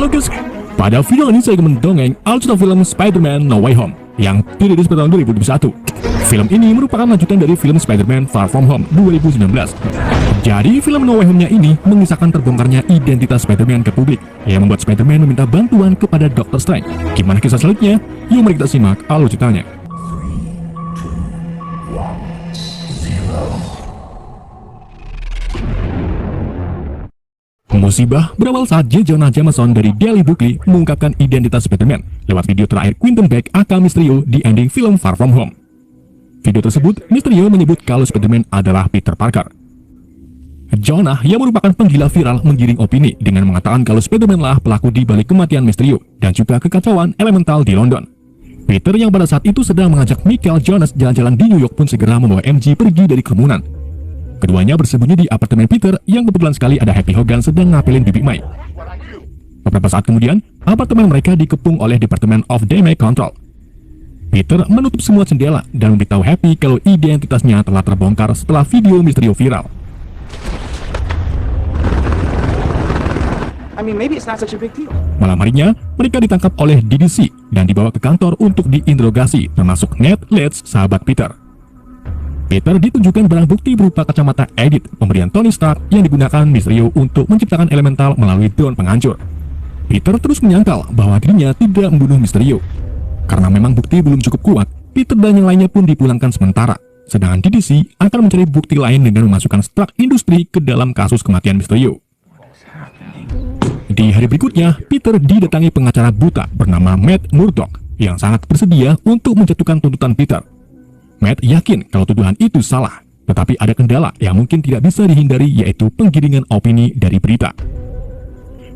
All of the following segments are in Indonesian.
guys, pada video ini saya akan mendongeng alur cerita film Spider-Man No Way Home yang dirilis pada tahun 2021. Film ini merupakan lanjutan dari film Spider-Man Far From Home 2019. Jadi film No Way Home-nya ini mengisahkan terbongkarnya identitas Spider-Man ke publik yang membuat Spider-Man meminta bantuan kepada Dr. Strange. Gimana kisah selanjutnya? Yuk mari kita simak alur ceritanya. Musibah berawal saat J. Jonah Jameson dari Daily Weekly mengungkapkan identitas Spider-Man lewat video terakhir Quentin Beck aka Mysterio di ending film Far From Home. Video tersebut, Mysterio menyebut kalau Spider-Man adalah Peter Parker. Jonah yang merupakan penggila viral menggiring opini dengan mengatakan kalau Spider-Man lah pelaku di balik kematian Mysterio dan juga kekacauan elemental di London. Peter yang pada saat itu sedang mengajak Michael Jonas jalan-jalan di New York pun segera membawa MJ pergi dari kerumunan. Keduanya bersembunyi di apartemen Peter yang kebetulan sekali ada Happy Hogan sedang ngapelin Bibi May. Beberapa saat kemudian, apartemen mereka dikepung oleh Department of Damage Control. Peter menutup semua jendela dan memberitahu Happy kalau identitasnya telah terbongkar setelah video Mysterio viral. Malam harinya, mereka ditangkap oleh DDC dan dibawa ke kantor untuk diinterogasi, termasuk Ned Leeds, sahabat Peter. Peter ditunjukkan barang bukti berupa kacamata Edith, pemberian Tony Stark yang digunakan Mysterio untuk menciptakan elemental melalui drone penghancur. Peter terus menyangkal bahwa dirinya tidak membunuh Mysterio. Karena memang bukti belum cukup kuat, Peter dan yang lainnya pun dipulangkan sementara. Sedangkan DDC akan mencari bukti lain dengan memasukkan Stark Industries ke dalam kasus kematian Mysterio. Di hari berikutnya, Peter didatangi pengacara buta bernama Matt Murdock yang sangat bersedia untuk menjatuhkan tuntutan Peter. Matt yakin kalau tuduhan itu salah, tetapi ada kendala yang mungkin tidak bisa dihindari, yaitu penggiringan opini dari berita.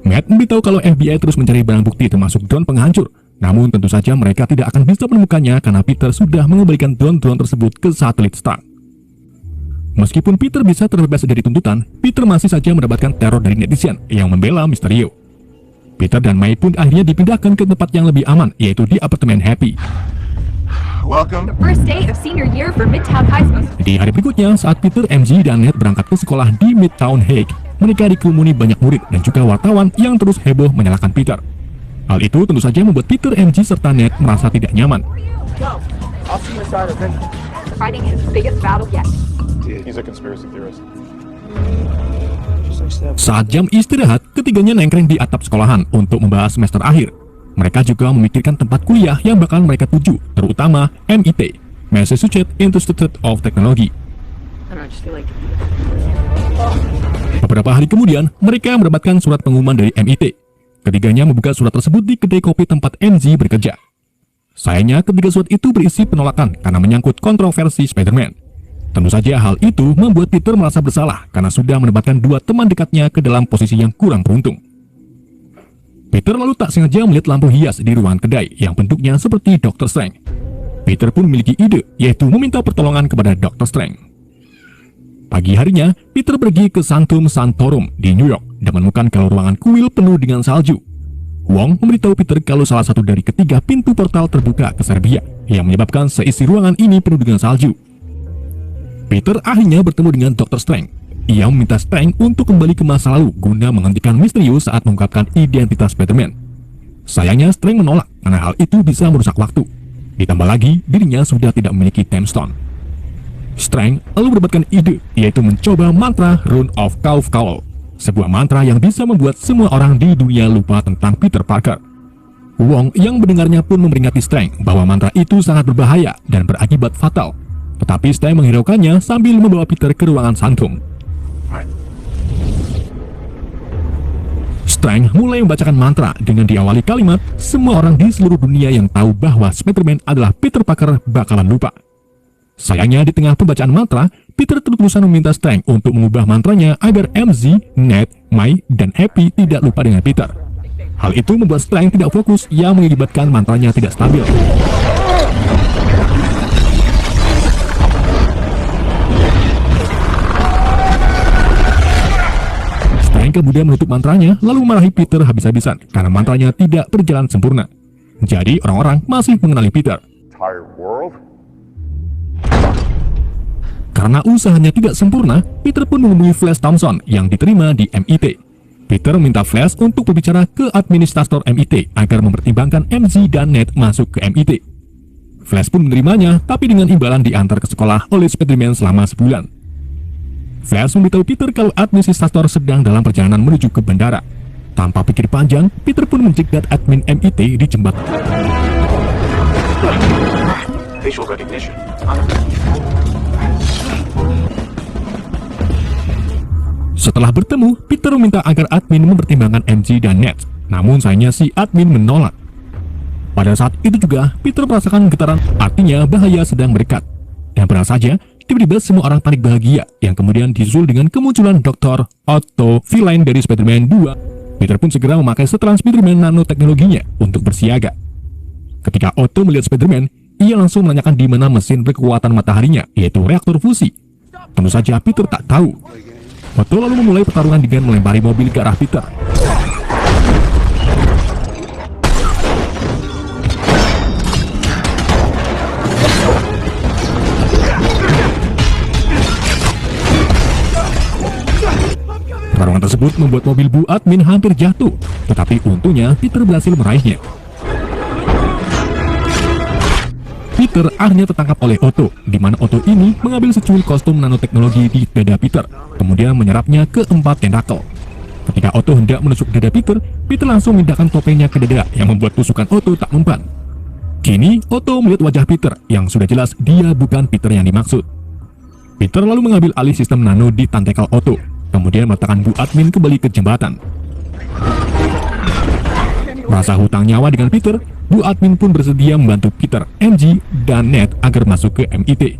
Matt memberitahu kalau FBI terus mencari barang bukti termasuk drone penghancur, namun tentu saja mereka tidak akan bisa menemukannya karena Peter sudah mengembalikan drone-drone tersebut ke satelit Stark. Meskipun Peter bisa terbebas dari tuntutan, Peter masih saja mendapatkan teror dari netizen yang membela Mysterio. Peter dan May pun akhirnya dipindahkan ke tempat yang lebih aman, yaitu di apartemen Happy. Di hari berikutnya, saat Peter, MJ, dan Ned berangkat ke sekolah di Midtown Hague, mereka dikerumuni banyak murid dan juga wartawan yang terus heboh menyalahkan Peter. Hal itu tentu saja membuat Peter, MJ, serta Ned merasa tidak nyaman. Saat jam istirahat, ketiganya nengkreng di atap sekolahan untuk membahas semester akhir. Mereka juga memikirkan tempat kuliah yang bakal mereka tuju, terutama MIT, Massachusetts Institute of Technology. Beberapa hari kemudian, mereka mendapatkan surat pengumuman dari MIT. Ketiganya membuka surat tersebut di kedai kopi tempat MJ bekerja. Sayangnya, ketiga surat itu berisi penolakan karena menyangkut kontroversi Spider-Man. Tentu saja hal itu membuat Peter merasa bersalah karena sudah menempatkan dua teman dekatnya ke dalam posisi yang kurang beruntung. Peter lalu tak sengaja melihat lampu hias di ruangan kedai yang bentuknya seperti Dr. Strange. Peter pun memiliki ide, yaitu meminta pertolongan kepada Dr. Strange. Pagi harinya, Peter pergi ke Sanctum Sanctorum di New York dan menemukan kalau ruangan kuil penuh dengan salju. Wong memberitahu Peter kalau salah satu dari ketiga pintu portal terbuka ke Serbia, yang menyebabkan seisi ruangan ini penuh dengan salju. Peter akhirnya bertemu dengan Dr. Strange. Ia meminta Strange untuk kembali ke masa lalu guna menghentikan Mysterio saat mengungkapkan identitas Spider-Man. Sayangnya Strange menolak karena hal itu bisa merusak waktu. Ditambah lagi, dirinya sudah tidak memiliki Time Stone. Strange lalu mendapatkan ide, yaitu mencoba mantra Rune of Kauf-Kaul, sebuah mantra yang bisa membuat semua orang di dunia lupa tentang Peter Parker. Wong yang mendengarnya pun memperingati Strange bahwa mantra itu sangat berbahaya dan berakibat fatal. Tetapi Strange menghiraukannya sambil membawa Peter ke ruangan Sanctum. Strange mulai membacakan mantra dengan diawali kalimat, semua orang di seluruh dunia yang tahu bahwa Spider-Man adalah Peter Parker bakalan lupa. Sayangnya di tengah pembacaan mantra, Peter terus-terusan meminta Strange untuk mengubah mantranya agar MJ, Ned, May, dan Happy tidak lupa dengan Peter. Hal itu membuat Strange tidak fokus yang mengakibatkan mantranya tidak stabil. Kemudian menutup mantranya, lalu memarahi Peter habis-habisan karena mantranya tidak berjalan sempurna. Jadi orang-orang masih mengenali Peter. Karena usahanya tidak sempurna, Peter pun menemui Flash Thompson yang diterima di MIT. Peter minta Flash untuk berbicara ke administrator MIT agar mempertimbangkan MJ dan Ned masuk ke MIT. Flash pun menerimanya, tapi dengan imbalan diantar ke sekolah oleh Spider-Man selama sebulan. Flash memberitahu Peter kalau administrator sedang dalam perjalanan menuju ke bandara. Tanpa pikir panjang, Peter pun mencegat admin MIT di jembatan. Facial recognition. Setelah bertemu, Peter meminta agar admin mempertimbangkan MJ dan Ned. Namun sayangnya si admin menolak. Pada saat itu juga, Peter merasakan getaran, artinya bahaya sedang mendekat. Dan benar saja, tiba-tiba semua orang panik bahagia, yang kemudian disusul dengan kemunculan Dr. Otto Villain dari Spider-Man 2. Peter pun segera memakai setelan Spider-Man nanoteknologinya untuk bersiaga. Ketika Otto melihat Spider-Man, ia langsung menanyakan di mana mesin berkekuatan mataharinya, yaitu reaktor fusi. Tentu saja Peter tak tahu. Otto lalu memulai pertarungan dengan melempari mobil ke arah Peter. Pertarungan tersebut membuat mobil Bu Admin hampir jatuh, tetapi untungnya Peter berhasil meraihnya. Peter akhirnya tertangkap oleh Otto, di mana Otto ini mengambil secuil kostum nanoteknologi di dada Peter, kemudian menyerapnya ke 4 tentakel. Ketika Otto hendak menusuk dada Peter, Peter langsung memindahkan topengnya ke dada yang membuat tusukan Otto tak mempan. Kini, Otto melihat wajah Peter yang sudah jelas dia bukan Peter yang dimaksud. Peter lalu mengambil alih sistem nano di tentakel Otto, kemudian meletakkan Bu Admin kembali ke jembatan. Merasa hutang nyawa dengan Peter, Bu Admin pun bersedia membantu Peter, MJ, dan Ned agar masuk ke MIT.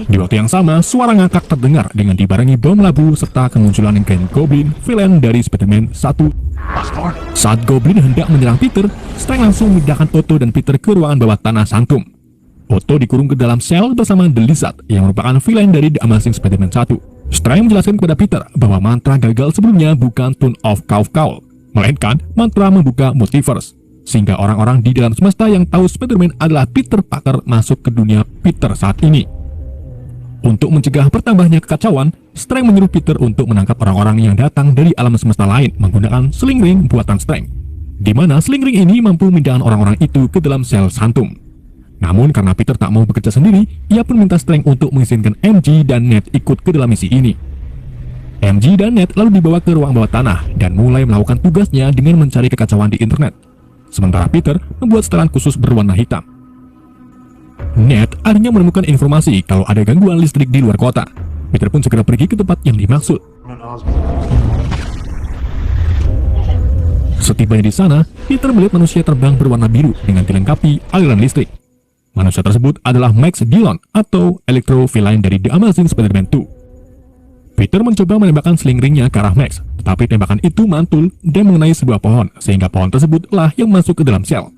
Di waktu yang sama, suara ngakak terdengar dengan dibarengi bom labu serta kemunculan Green Goblin, villain dari Spider-Man 1. Saat Goblin hendak menyerang Peter, Strange langsung memindahkan Otto dan Peter ke ruangan bawah tanah Sanctum. Otto dikurung ke dalam sel bersama The Lizard yang merupakan villain dari The Amazing Spider-Man 1. Strange menjelaskan kepada Peter bahwa mantra gagal sebelumnya bukan Tune of Kaufkaul, melainkan mantra membuka multiverse, sehingga orang-orang di dalam semesta yang tahu Spider-Man adalah Peter Parker masuk ke dunia Peter saat ini. Untuk mencegah bertambahnya kekacauan, Strange menyuruh Peter untuk menangkap orang-orang yang datang dari alam semesta lain menggunakan sling ring buatan Strange, di mana sling ring ini mampu memindahkan orang-orang itu ke dalam sel Sanctum. Namun karena Peter tak mau bekerja sendiri, ia pun minta Strange untuk mengizinkan MJ dan Ned ikut ke dalam misi ini. MJ dan Ned lalu dibawa ke ruang bawah tanah dan mulai melakukan tugasnya dengan mencari kekacauan di internet. Sementara Peter membuat setelan khusus berwarna hitam. Ned akhirnya menemukan informasi kalau ada gangguan listrik di luar kota. Peter pun segera pergi ke tempat yang dimaksud. Setibanya di sana, Peter melihat manusia terbang berwarna biru dengan dilengkapi aliran listrik. Manusia tersebut adalah Max Dillon atau Electro Villain dari The Amazing Spider-Man 2. Peter mencoba menembakkan sling ringnya ke arah Max, tetapi tembakan itu mantul dan mengenai sebuah pohon, sehingga pohon tersebutlah yang masuk ke dalam sel.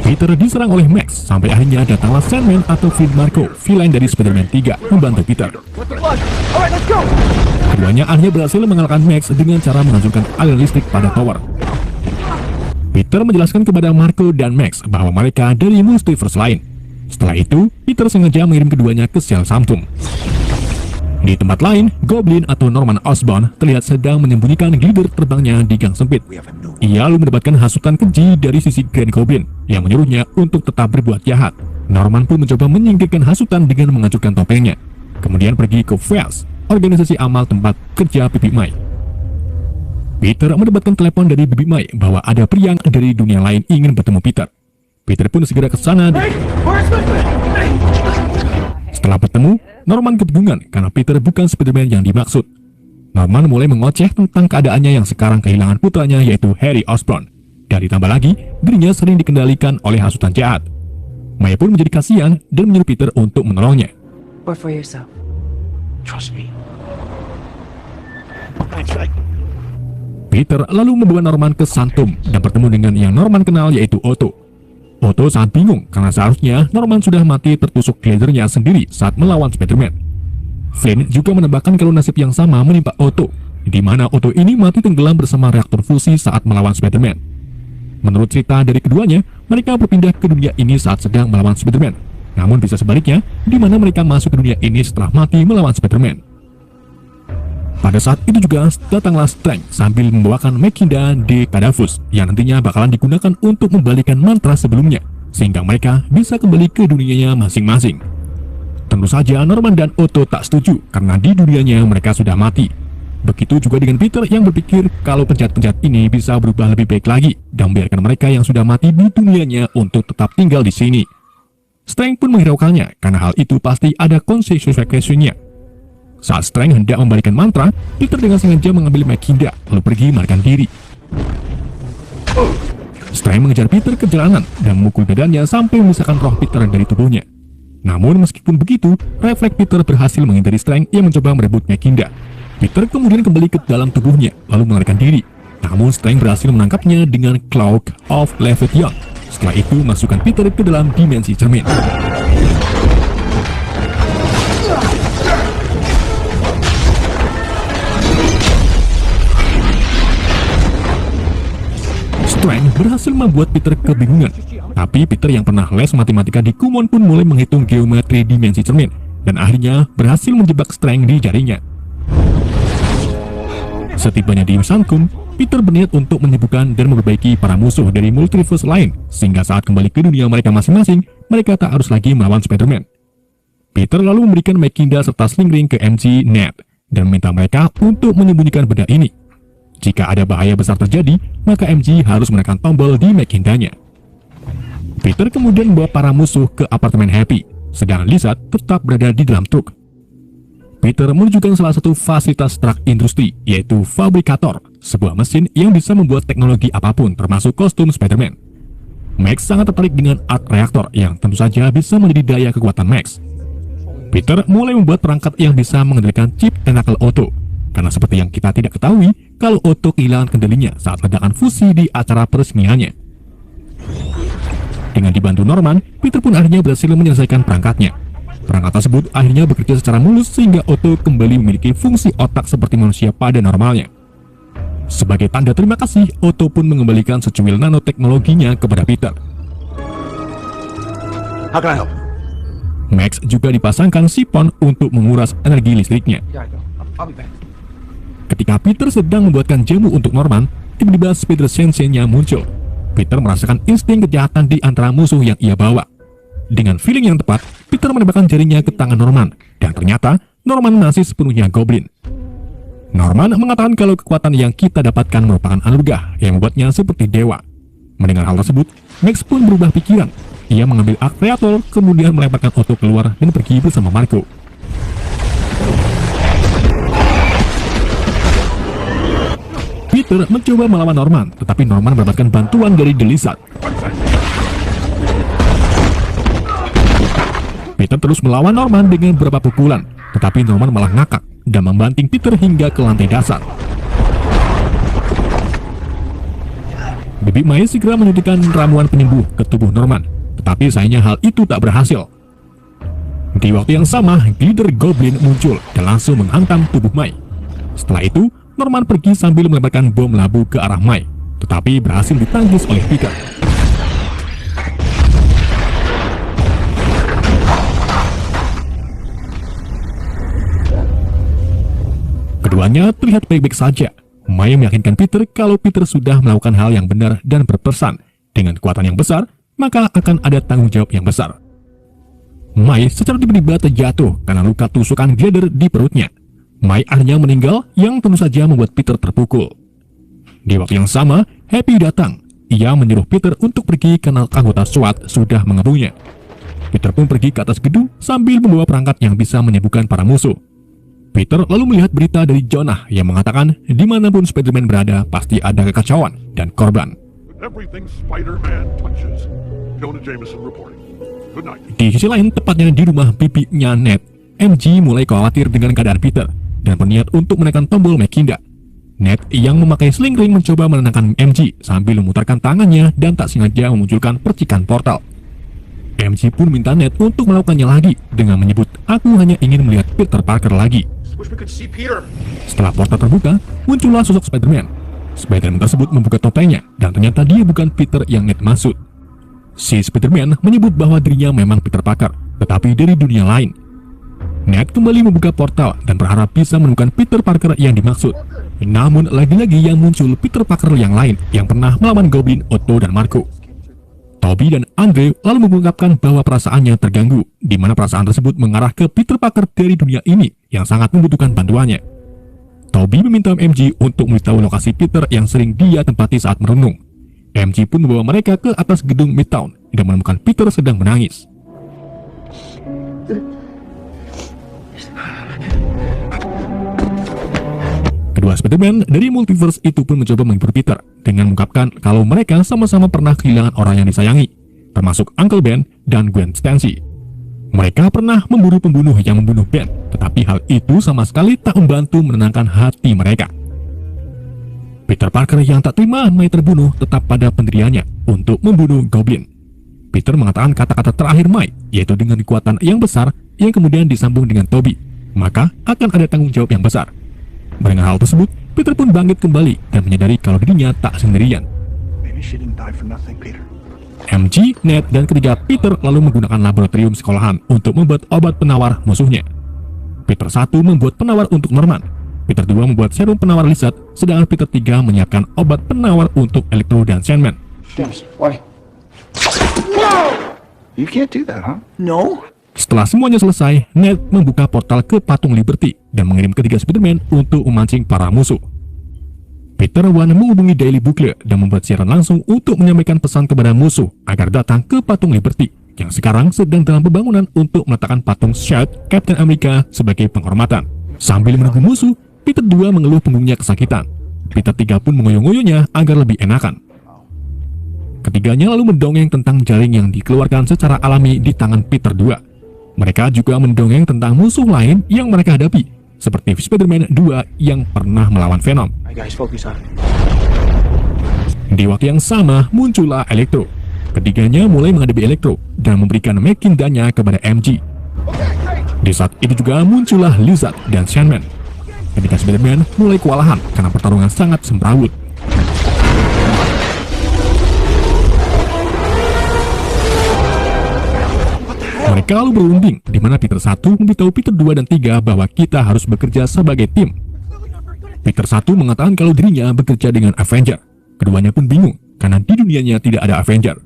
Peter diserang oleh Max, sampai akhirnya datanglah Sandman atau Flynn Marko, villain dari Spider-Man 3, membantu Peter. Keduanya akhirnya berhasil mengalahkan Max dengan cara menghancurkan aliran listrik pada tower. Peter menjelaskan kepada Marko dan Max bahwa mereka dari multiverse lain. Setelah itu, Peter sengaja mengirim keduanya ke sel Sanctum. Di tempat lain, Goblin atau Norman Osborn terlihat sedang menyembunyikan glider terbangnya di gang sempit. Ia lalu mendapatkan hasutan keji dari sisi Green Goblin yang menyuruhnya untuk tetap berbuat jahat. Norman pun mencoba menyingkirkan hasutan dengan menghancurkan topengnya, kemudian pergi ke Flash, organisasi amal tempat kerja Bibi Mai. Peter mendapatkan telepon dari Bibi Mai bahwa ada pria dari dunia lain ingin bertemu Peter. Peter pun segera ke sana. Setelah bertemu, Norman kebingungan karena Peter bukan Spider-Man yang dimaksud. Norman mulai mengoceh tentang keadaannya yang sekarang kehilangan putranya yaitu Harry Osborn. Dan ditambah lagi, dirinya sering dikendalikan oleh hasutan jahat. Maya pun menjadi kasihan dan menyuruh Peter untuk menolongnya. Or for yourself. Trust me. Peter lalu membawa Norman ke Sanctum dan bertemu dengan yang Norman kenal yaitu Otto. Otto sangat bingung karena seharusnya Norman sudah mati tertusuk glidernya sendiri saat melawan Spider-Man. Flynn juga menambahkan kalau nasib yang sama menimpa Otto, di mana Otto ini mati tenggelam bersama reaktor fusi saat melawan Spider-Man. Menurut cerita dari keduanya, mereka berpindah ke dunia ini saat sedang melawan Spider-Man. Namun bisa sebaliknya, di mana mereka masuk ke dunia ini setelah mati melawan Spider-Man. Pada saat itu juga datanglah Strange sambil membawakan Mekinda Decadavus yang nantinya bakalan digunakan untuk membalikan mantra sebelumnya, sehingga mereka bisa kembali ke dunianya masing-masing. Tentu saja Norman dan Otto tak setuju karena di dunianya mereka sudah mati. Begitu juga dengan Peter yang berpikir kalau penjahat-penjahat ini bisa berubah lebih baik lagi dan membiarkan mereka yang sudah mati di dunianya untuk tetap tinggal di sini. Strange pun menghiraukannya karena hal itu pasti ada consequence-nya. Saat Strange hendak membalikan mantra, Peter dengan sengaja mengambil Mekinda lalu pergi melarikan diri. Strange mengejar Peter ke jalanan dan memukul dadanya sampai memisahkan roh Peter dari tubuhnya. Namun meskipun begitu, refleks Peter berhasil menghindari Strange yang mencoba merebut Mekinda. Peter kemudian kembali ke dalam tubuhnya lalu melarikan diri. Namun Strange berhasil menangkapnya dengan Cloak of Leviathan. Setelah itu masukkan Peter ke dalam dimensi cermin. Strange berhasil membuat Peter kebingungan. Tapi Peter yang pernah les matematika di Kumon pun mulai menghitung geometri dimensi cermin dan akhirnya berhasil menjebak Strange di jarinya. Setibanya di Sankum, Peter berniat untuk menyembuhkan dan memperbaiki para musuh dari multiverse lain sehingga saat kembali ke dunia mereka masing-masing, mereka tak harus lagi melawan Spider-Man. Peter lalu memberikan Mekinda serta Sling Ring ke MJ, Ned dan meminta mereka untuk menyembunyikan benda ini. Jika ada bahaya besar terjadi, maka MJ harus menekan tombol di Mekindanya. Peter kemudian membawa para musuh ke apartemen Happy, sedangkan Lizard tetap berada di dalam truk. Peter menunjukkan salah satu fasilitas truk industri, yaitu Fabrikator, sebuah mesin yang bisa membuat teknologi apapun termasuk kostum Spider-Man. Max sangat tertarik dengan Arc Reactor yang tentu saja bisa menjadi daya kekuatan Max. Peter mulai membuat perangkat yang bisa mengendalikan chip Tentacle Otto, karena seperti yang kita tidak ketahui, kalau Otto kehilangan kendalinya saat ledakan fusi di acara peresmiannya. Dengan dibantu Norman, Peter pun akhirnya berhasil menyelesaikan perangkatnya. Perangkat tersebut akhirnya bekerja secara mulus sehingga Otto kembali memiliki fungsi otak seperti manusia pada normalnya. Sebagai tanda terima kasih, Otto pun mengembalikan secuil nanoteknologinya kepada Peter. How can I help? Max juga dipasangkan sipon untuk menguras energi listriknya. I'll be back. Ketika Peter sedang membuatkan jamu untuk Norman, tiba-tiba Spider Sense-nya muncul. Peter merasakan insting kejahatan di antara musuh yang ia bawa. Dengan feeling yang tepat, Peter menembakkan jarinya ke tangan Norman, dan ternyata Norman masih sepenuhnya goblin. Norman mengatakan kalau kekuatan yang kita dapatkan merupakan anugerah yang membuatnya seperti dewa. Mendengar hal tersebut, Max pun berubah pikiran. Ia mengambil Arc Reactor, kemudian melemparkan Otto keluar dan pergi bersama Marco. Peter mencoba melawan Norman, tetapi Norman mendapatkan bantuan dari The Lizard. Peter terus melawan Norman dengan beberapa pukulan, tetapi Norman malah ngakak dan membanting Peter hingga ke lantai dasar. Baby May segera menyuntikkan ramuan penyembuh ke tubuh Norman, tetapi sayangnya hal itu tak berhasil. Di waktu yang sama, Glider Goblin muncul dan langsung menghantam tubuh May. Setelah itu, Norman pergi sambil melemparkan bom labu ke arah May, tetapi berhasil ditangkis oleh Peter. Keduanya terlihat baik-baik saja. May meyakinkan Peter kalau Peter sudah melakukan hal yang benar dan berpesan, dengan kekuatan yang besar, maka akan ada tanggung jawab yang besar. May secara tiba-tiba terjatuh karena luka tusukan glider di perutnya. May akhirnya meninggal yang tentu saja membuat Peter terpukul. Di waktu yang sama, Happy datang. Ia menyuruh Peter untuk pergi karena anggota SWAT sudah mengepungnya. Peter pun pergi ke atas gedung sambil membawa perangkat yang bisa menyembuhkan para musuh. Peter lalu melihat berita dari Jonah yang mengatakan dimanapun Spider-Man berada pasti ada kekacauan dan korban. Everything Spider-Man touches. Jonah Jameson reporting. Good night. Di sisi lain, tepatnya di rumah bibinya Ned, MJ mulai khawatir dengan keadaan Peter dan berniat untuk menekan tombol Mekinda. Ned yang memakai Sling Ring mencoba menenangkan MJ sambil memutarkan tangannya dan tak sengaja memunculkan percikan portal. MJ pun minta Ned untuk melakukannya lagi dengan menyebut, "Aku hanya ingin melihat Peter Parker lagi." Wish we could see Peter. Setelah portal terbuka, muncullah sosok Spider-Man. Spider-Man tersebut membuka topengnya dan ternyata dia bukan Peter yang Ned maksud. Si Spider-Man menyebut bahwa dirinya memang Peter Parker, tetapi dari dunia lain. Ned kembali membuka portal dan berharap bisa menemukan Peter Parker yang dimaksud. Namun lagi-lagi yang muncul Peter Parker yang lain yang pernah melawan Goblin, Otto, dan Marco. Toby dan Andre lalu mengungkapkan bahwa perasaannya terganggu, di mana perasaan tersebut mengarah ke Peter Parker dari dunia ini yang sangat membutuhkan bantuannya. Toby meminta MJ untuk memberitahu lokasi Peter yang sering dia tempati saat merenung. MJ pun membawa mereka ke atas gedung Midtown dan menemukan Peter sedang menangis. Kedua Spider-Man dari multiverse itu pun mencoba menghibur Peter dengan mengungkapkan kalau mereka sama-sama pernah kehilangan orang yang disayangi, termasuk Uncle Ben dan Gwen Stacy. Mereka pernah memburu pembunuh yang membunuh Ben, tetapi hal itu sama sekali tak membantu menenangkan hati mereka. Peter Parker yang tak terima May terbunuh tetap pada pendiriannya untuk membunuh Goblin. Peter mengatakan kata-kata terakhir May, yaitu dengan kekuatan yang besar yang kemudian disambung dengan Toby, maka akan ada tanggung jawab yang besar. Mendengar hal tersebut, Peter pun bangkit kembali dan menyadari kalau dirinya tak sendirian. Maybe she didn't die for nothing, Peter. MJ, Ned, dan ketiga Peter lalu menggunakan laboratorium sekolahan untuk membuat obat penawar musuhnya. Peter 1 membuat penawar untuk Norman. Peter 2 membuat serum penawar Lizard, sedangkan Peter 3 menyiapkan obat penawar untuk Electro dan Sandman. James, why? You can't do that, huh? No. Setelah semuanya selesai, Ned membuka portal ke patung Liberty dan mengirim ketiga Spider-Man untuk memancing para musuh. Peter 1 menghubungi Daily Bugle dan membuat siaran langsung untuk menyampaikan pesan kepada musuh agar datang ke patung Liberty yang sekarang sedang dalam pembangunan untuk meletakkan patung Shield Captain America sebagai penghormatan. Sambil menunggu musuh, Peter 2 mengeluh punggungnya kesakitan. Peter 3 pun mengoyoh-ngoyohnya agar lebih enakan. Ketiganya lalu mendongeng tentang jaring yang dikeluarkan secara alami di tangan Peter 2. Mereka juga mendongeng tentang musuh lain yang mereka hadapi, seperti Spider-Man 2 yang pernah melawan Venom. Alright guys, focus on it. Di waktu yang sama, muncullah Electro. Ketiganya mulai menghadapi Electro dan memberikan Mekindanya kepada MJ. Di saat itu juga muncullah Lizard dan Sandman. Ketika Spider-Man mulai kewalahan karena pertarungan sangat semrawut. Mereka lalu berunding, di mana Peter 1 memberitahu Peter 2 dan 3 bahwa kita harus bekerja sebagai tim. Peter 1 mengatakan kalau dirinya bekerja dengan Avenger. Keduanya pun bingung, karena di dunianya tidak ada Avenger.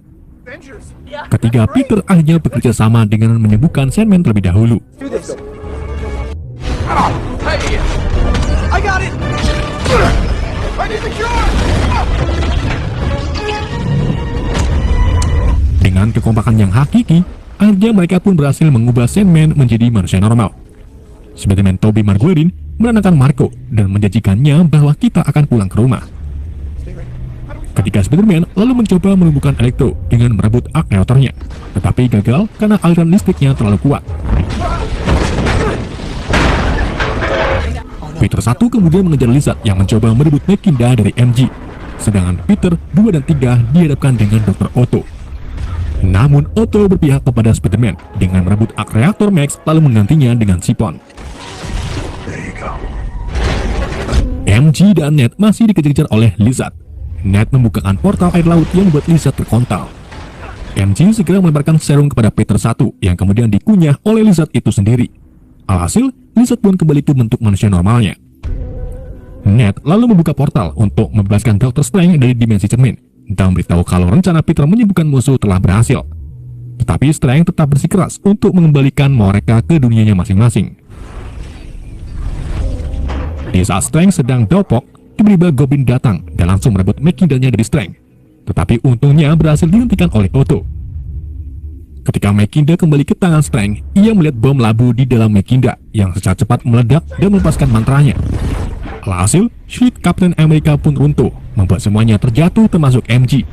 Ketiga Peter akhirnya bekerja sama dengan menyembuhkan Sandman terlebih dahulu. Do this. Hey, I got it. I need the cure. Dengan kekompakan yang hakiki, akhirnya mereka pun berhasil mengubah Sandman menjadi manusia normal. Spider-Man Tobey Maguire menenangkan Marco dan menjanjikannya bahwa kita akan pulang ke rumah. Ketika Spider-Man lalu mencoba menumbuhkan Electro dengan merebut arc reaktornya, tetapi gagal karena aliran listriknya terlalu kuat. Peter 1 kemudian mengejar Lizard yang mencoba merebut Mekinda dari MJ, sedangkan Peter 2 dan 3 dihadapkan dengan Dr. Otto. Namun Otto berpihak kepada Spider-Man dengan merebut arc reaktor Max lalu menggantinya dengan sipon. There you go. MJ dan Ned masih dikejar-kejar oleh Lizard. Ned membukakan portal air laut yang membuat Lizard terkontal. MJ segera melemparkan serum kepada Peter 1 yang kemudian dikunyah oleh Lizard itu sendiri. Alhasil, Lizard pun kembali ke bentuk manusia normalnya. Ned lalu membuka portal untuk membebaskan Dr. Strange dari dimensi cermin dan memberitahu kalau rencana Peter menyembuhkan musuh telah berhasil. Tetapi Strange tetap bersikeras untuk mengembalikan mereka ke dunianya masing-masing. Di saat Strange sedang dopok, tiba-tiba Goblin datang dan langsung merebut Mekindanya dari Strange. Tetapi untungnya berhasil dihentikan oleh Otto. Ketika Mekinda kembali ke tangan Strange, ia melihat bom labu di dalam Mekinda yang secara cepat meledak dan melepaskan mantranya. Alhasil, Shield Captain America pun runtuh, membuat semuanya terjatuh termasuk MJ.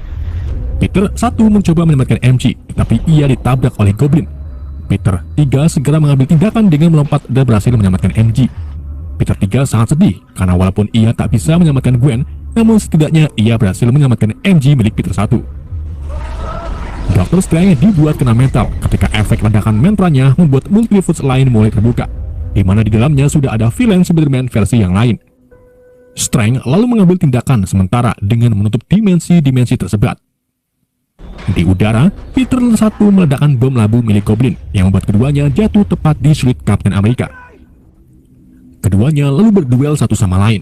Peter 1 mencoba menyelamatkan MJ, tetapi ia ditabrak oleh Goblin. Peter 3 segera mengambil tindakan dengan melompat dan berhasil menyelamatkan MJ. Peter 3 sangat sedih, karena walaupun ia tak bisa menyelamatkan Gwen, namun setidaknya ia berhasil menyelamatkan MJ milik Peter 1. Dr. Strange dibuat kena mental ketika efek ledakan mantranya membuat multiverse lain mulai terbuka, di mana di dalamnya sudah ada villain Spider-Man versi yang lain. Strange lalu mengambil tindakan sementara dengan menutup dimensi-dimensi tersebut. Di udara, Peter satu meledakkan bom labu milik Goblin yang membuat keduanya jatuh tepat di suit Kapten Amerika. Keduanya lalu berduel satu sama lain.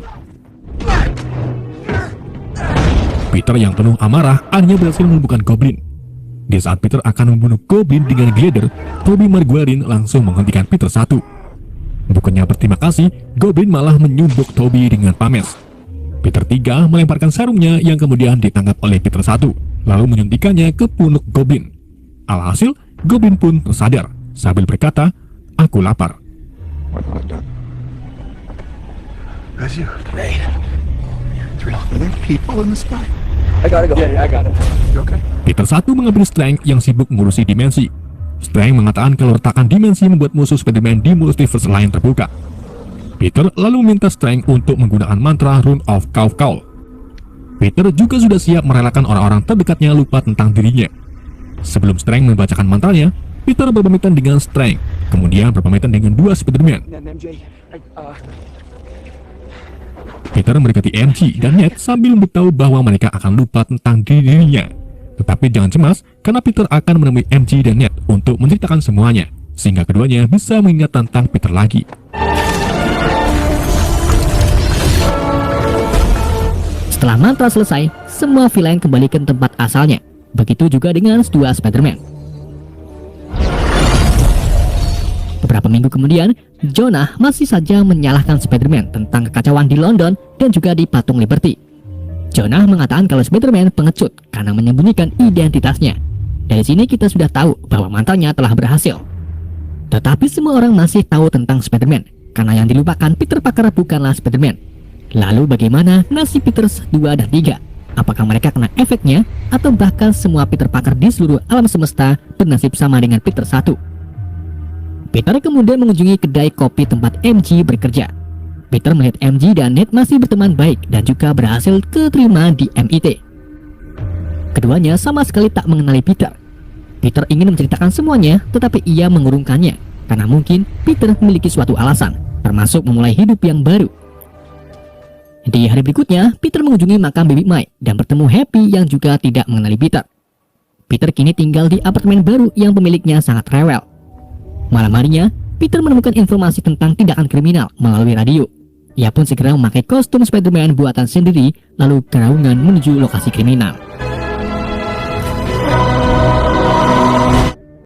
Peter yang penuh amarah akhirnya berhasil melumpuhkan Goblin. Di saat Peter akan membunuh Goblin dengan glider, Tobey Maguire langsung menghentikan Peter satu. Bukannya berterima kasih, Goblin malah menyunduk Tobey dengan pames. Peter 3 melemparkan sarungnya yang kemudian ditangkap oleh Peter 1, lalu menyuntikannya ke punuk Goblin. Alhasil, Goblin pun tersadar sambil berkata, "Aku lapar." What have I done? That's you. Great. It's real. Are there people in the sky? I gotta go. Yeah, I got it. You okay? Peter 1 mengambil Strange yang sibuk mengurusi dimensi. Strange mengatakan kalau retakan dimensi membuat musuh Spider-Man di multiverse lain terbuka. Peter lalu meminta Strange untuk menggunakan mantra Rune of Kaufkaul. Peter juga sudah siap merelakan orang-orang terdekatnya lupa tentang dirinya. Sebelum Strange membacakan mantranya, Peter berpamitan dengan Strange, kemudian berpamitan dengan dua Spider-Man. And MJ, Peter mendekati MJ dan Ned sambil memberitahu bahwa mereka akan lupa tentang dirinya. Tetapi jangan cemas, karena Peter akan menemui MJ dan Ned untuk menceritakan semuanya, sehingga keduanya bisa mengingat tentang Peter lagi. Setelah mantra selesai, semua villain kembali ke tempat asalnya. Begitu juga dengan dua Spider-Man. Beberapa minggu kemudian, Jonah masih saja menyalahkan Spider-Man tentang kekacauan di London dan juga di Patung Liberty. Jonah mengatakan kalau Spider-Man pengecut karena menyembunyikan identitasnya. Dari sini kita sudah tahu bahwa mantranya telah berhasil. Tetapi semua orang masih tahu tentang Spider-Man, karena yang dilupakan Peter Parker bukanlah Spider-Man. Lalu bagaimana nasib Peter 2 dan 3? Apakah mereka kena efeknya, atau bahkan semua Peter Parker di seluruh alam semesta bernasib sama dengan Peter 1? Peter kemudian mengunjungi kedai kopi tempat MJ bekerja. Peter melihat MJ dan Ned masih berteman baik dan juga berhasil keterima di MIT. Keduanya sama sekali tak mengenali Peter. Peter ingin menceritakan semuanya, tetapi ia mengurungkannya karena mungkin Peter memiliki suatu alasan, termasuk memulai hidup yang baru. Di hari berikutnya, Peter mengunjungi makam Baby Mike dan bertemu Happy yang juga tidak mengenali Peter. Peter kini tinggal di apartemen baru yang pemiliknya sangat rewel. Malam harinya, Peter menemukan informasi tentang tindakan kriminal melalui radio. Ia pun segera memakai kostum Spider-Man buatan sendiri lalu keraungan menuju lokasi kriminal.